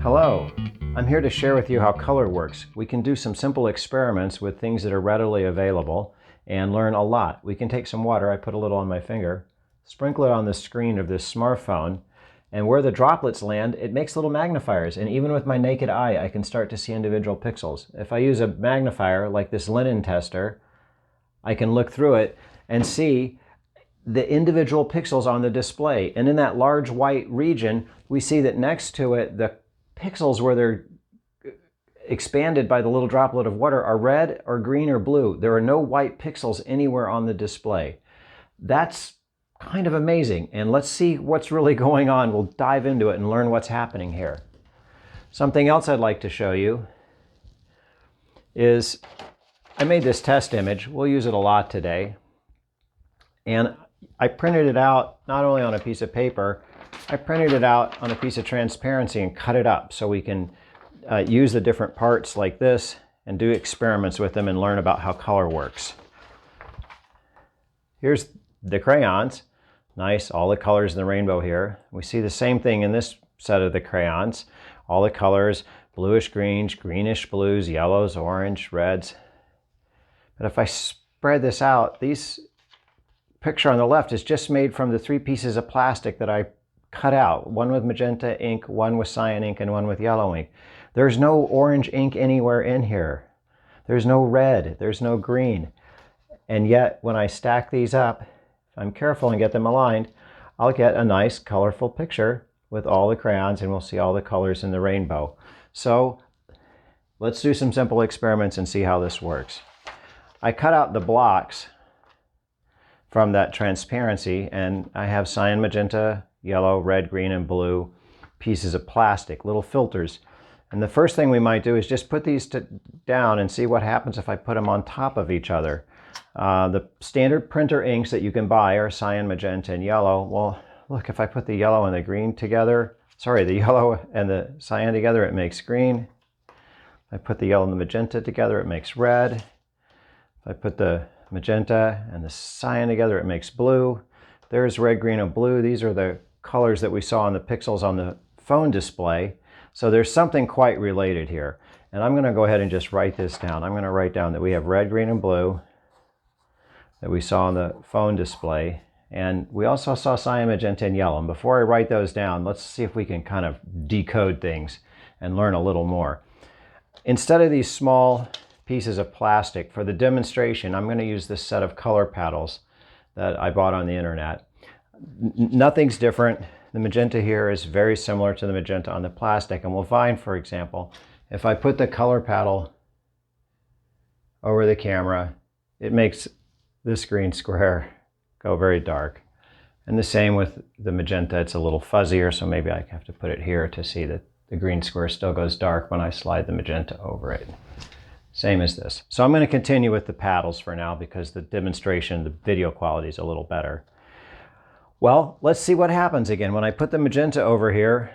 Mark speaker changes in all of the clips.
Speaker 1: Hello, I'm here to share with you how color works. We can do some simple experiments with things that are readily available and learn a lot. We can take some water, I put a little on my finger, sprinkle it on the screen of this smartphone, and where the droplets land, it makes little magnifiers. And even with my naked eye, I can start to see individual pixels. If I use a magnifier like this linen tester, I can look through it and see the individual pixels on the display. And in that large white region, we see that next to it, the pixels where they're expanded by the little droplet of water are red or green or blue. There are no white pixels anywhere on the display. That's kind of amazing. And let's see what's really going on. We'll dive into it and learn what's happening here. Something else I'd like to show you is I made this test image. We'll use it a lot today. And I printed it out not only on a piece of paper, I printed it out on a piece of transparency and cut it up so we can use the different parts like this and do experiments with them and learn about how color works. Here's the crayons. Nice, all the colors in the rainbow here. We see the same thing in this set of the crayons. All the colors, bluish greens, greenish blues, yellows, orange, reds. But if I spread this out, this picture on the left is just made from the 3 pieces of plastic that I cut out. One with magenta ink, one with cyan ink, and one with yellow ink. There's no orange ink anywhere in here. There's no red, there's no green. And yet, when I stack these up, if I'm careful and get them aligned, I'll get a nice colorful picture with all the crayons, and we'll see all the colors in the rainbow. So let's do some simple experiments and see how this works. I cut out the blocks from that transparency, and I have cyan, magenta, yellow, red, green, and blue pieces of plastic, little filters. And the first thing we might do is just put these down and see what happens if I put them on top of each other. The standard printer inks that you can buy are cyan, magenta, and yellow. Well, look, if I put the yellow and the green together, the yellow and the cyan together, it makes green. If I put the yellow and the magenta together, it makes red. If I put the magenta and the cyan together, it makes blue. There's red, green, and blue. These are the colors that we saw on the pixels on the phone display. So there's something quite related here. And I'm going to go ahead and just write this down. I'm going to write down that we have red, green, and blue that we saw on the phone display. And we also saw cyan, magenta, and yellow. And before I write those down, let's see if we can kind of decode things and learn a little more. Instead of these small pieces of plastic, for the demonstration, I'm going to use this set of color paddles that I bought on the internet. Nothing's different. The magenta here is very similar to the magenta on the plastic. And we'll find, for example, if I put the color paddle over the camera, it makes this green square go very dark. And the same with the magenta. It's a little fuzzier, so maybe I have to put it here to see that the green square still goes dark when I slide the magenta over it. Same as this. So I'm going to continue with the paddles for now because the demonstration, the video quality is a little better. Well, let's see what happens again. When I put the magenta over here,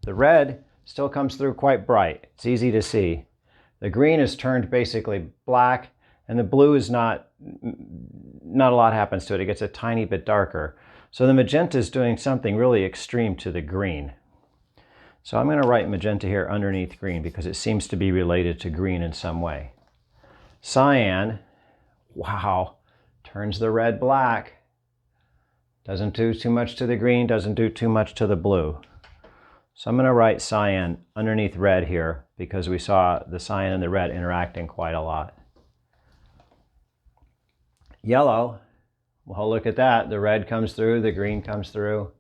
Speaker 1: the red still comes through quite bright. It's easy to see. The green is turned basically black, and the blue is not a lot happens to it. It gets a tiny bit darker. So the magenta is doing something really extreme to the green. So I'm going to write magenta here underneath green because it seems to be related to green in some way. Cyan, wow, turns the red black. Doesn't do too much to the green, doesn't do too much to the blue. So I'm going to write cyan underneath red here because we saw the cyan and the red interacting quite a lot. Yellow, well, look at that. The red comes through, the green comes through.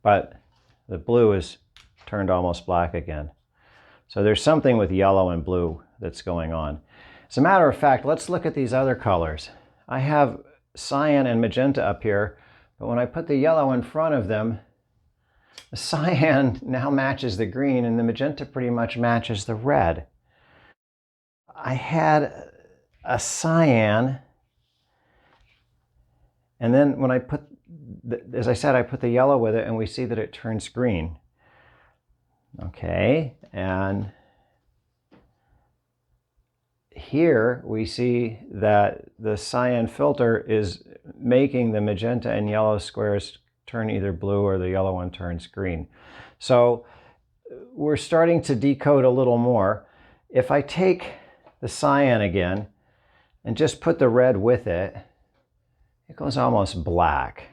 Speaker 1: But the blue is turned almost black again. So there's something with yellow and blue that's going on. As a matter of fact, let's look at these other colors. I have cyan and magenta up here, but when I put the yellow in front of them, the cyan now matches the green and the magenta pretty much matches the red. I had a cyan, and then when I put, as I said, I put the yellow with it and we see that it turns green. Okay, and here we see that the cyan filter is making the magenta and yellow squares turn either blue or the yellow one turns green. So we're starting to decode a little more. If I take the cyan again and just put the red with it, it goes almost black.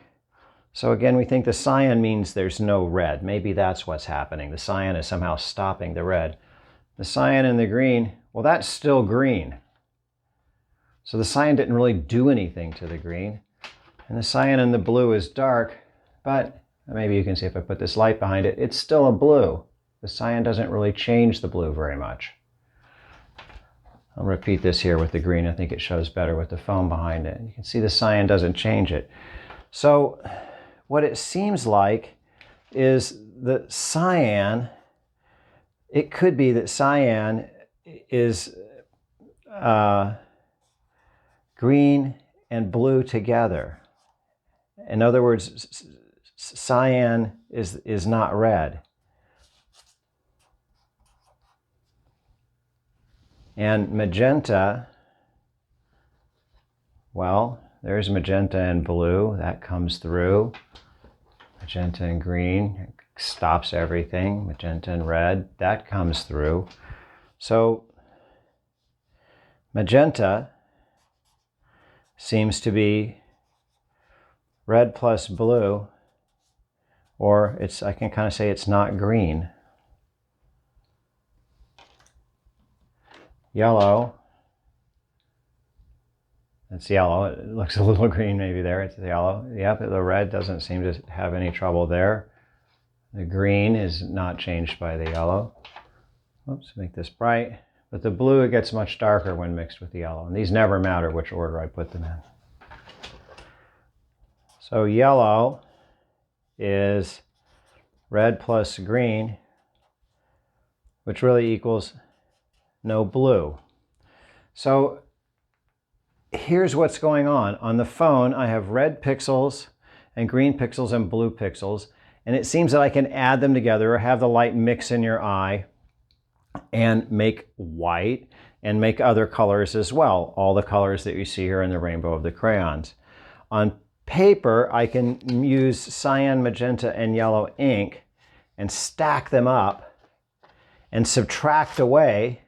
Speaker 1: So again, we think the cyan means there's no red. Maybe that's what's happening. The cyan is somehow stopping the red. The cyan and the green, well, that's still green. So the cyan didn't really do anything to the green. And the cyan and the blue is dark, but maybe you can see if I put this light behind it, it's still a blue. The cyan doesn't really change the blue very much. I'll repeat this here with the green. I think it shows better with the foam behind it. You can see the cyan doesn't change it. So what it seems like is that cyan, it could be that cyan is green and blue together. In other words, cyan is not red. And magenta, well, there's magenta and blue. That comes through. Magenta and green stops everything. Magenta and red, that comes through. So magenta seems to be red plus blue, or I can kind of say it's not green. Yellow, it's yellow. It looks a little green maybe there. It's yellow. Yep, the red doesn't seem to have any trouble there. The green is not changed by the yellow. Oops, make this bright. But the blue, it gets much darker when mixed with the yellow. And these never matter which order I put them in. So yellow is red plus green, which really equals no blue. So here's what's going on. On the phone, I have red pixels and green pixels and blue pixels, and it seems that I can add them together or have the light mix in your eye and make white and make other colors as well, all the colors that you see here in the rainbow of the crayons. On paper, I can use cyan, magenta, and yellow ink and stack them up and subtract away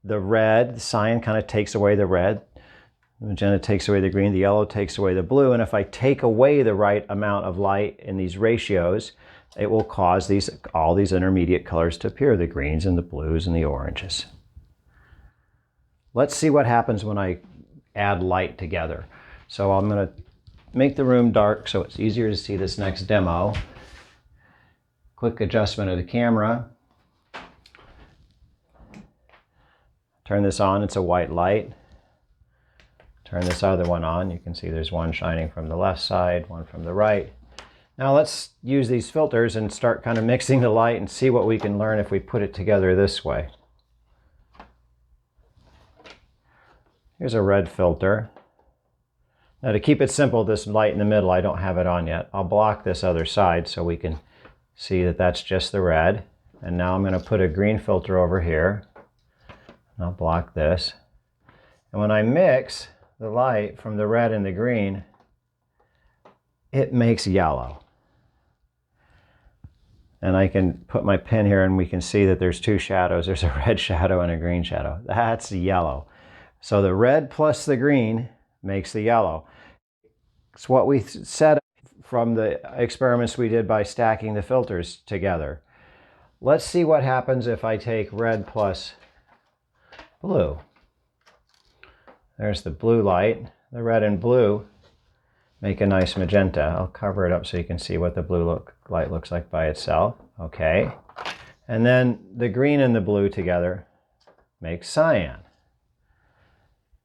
Speaker 1: the red. The cyan kind of takes away the red. The magenta takes away the green. The yellow takes away the blue. And if I take away the right amount of light in these ratios, it will cause all these intermediate colors to appear, the greens and the blues and the oranges. Let's see what happens when I add light together. So I'm going to make the room dark so it's easier to see this next demo. Quick adjustment of the camera. Turn this on, it's a white light. Turn this other one on. You can see there's one shining from the left side, one from the right. Now let's use these filters and start kind of mixing the light and see what we can learn if we put it together this way. Here's a red filter. Now to keep it simple, this light in the middle, I don't have it on yet. I'll block this other side so we can see that that's just the red. And now I'm going to put a green filter over here. I'll block this. And when I mix the light from the red and the green, it makes yellow. And I can put my pen here and we can see that there's two shadows. There's a red shadow and a green shadow. That's yellow. So the red plus the green makes the yellow. It's what we said from the experiments we did by stacking the filters together. Let's see what happens if I take red plus blue. There's the blue light. The red and blue make a nice magenta. I'll cover it up so you can see what the blue light looks like by itself. Okay. And then the green and the blue together make cyan.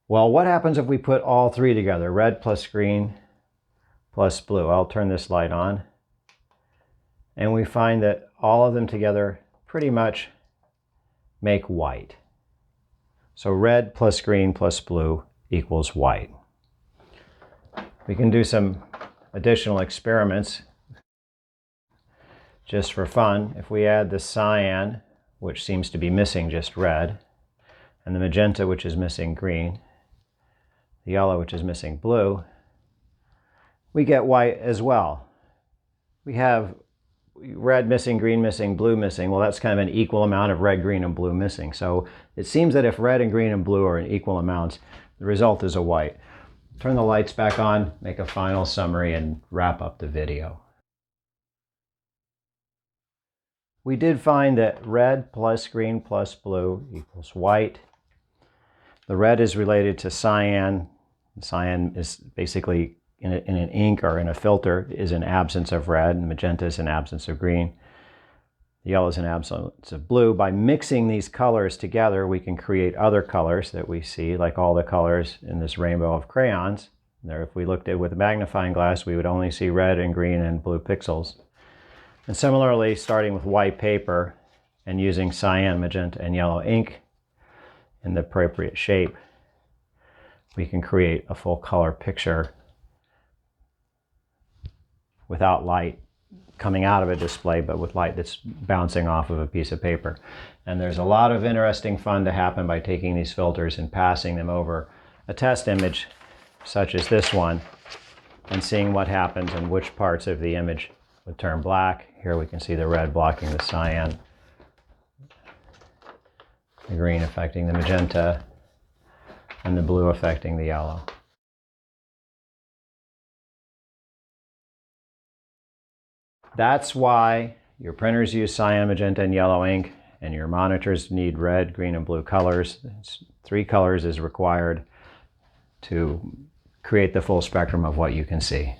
Speaker 1: Well, what happens if we put all three together? Red plus green plus blue. I'll turn this light on. And we find that all of them together pretty much make white. So red plus green plus blue equals white. We can do some additional experiments just for fun. If we add the cyan, which seems to be missing just red, and the magenta, which is missing green, the yellow, which is missing blue, we get white as well. We have red missing, green missing, blue missing. Well, that's kind of an equal amount of red, green, and blue missing. So it seems that if red and green and blue are in equal amounts, the result is a white. Turn the lights back on, make a final summary, and wrap up the video. We did find that red plus green plus blue equals white. The red is related to cyan. Cyan is basically in an ink or in a filter is an absence of red, and magenta is an absence of green. The yellow is an absence of blue. By mixing these colors together, we can create other colors that we see, like all the colors in this rainbow of crayons. There, if we looked at it with a magnifying glass, we would only see red and green and blue pixels. And similarly, starting with white paper and using cyan, magenta, and yellow ink in the appropriate shape, we can create a full color picture without light coming out of a display, but with light that's bouncing off of a piece of paper. And there's a lot of interesting fun to happen by taking these filters and passing them over a test image such as this one and seeing what happens and which parts of the image would turn black. Here we can see the red blocking the cyan, the green affecting the magenta, and the blue affecting the yellow. That's why your printers use cyan, magenta, and yellow ink, and your monitors need red, green, and blue colors. 3 colors is required to create the full spectrum of what you can see.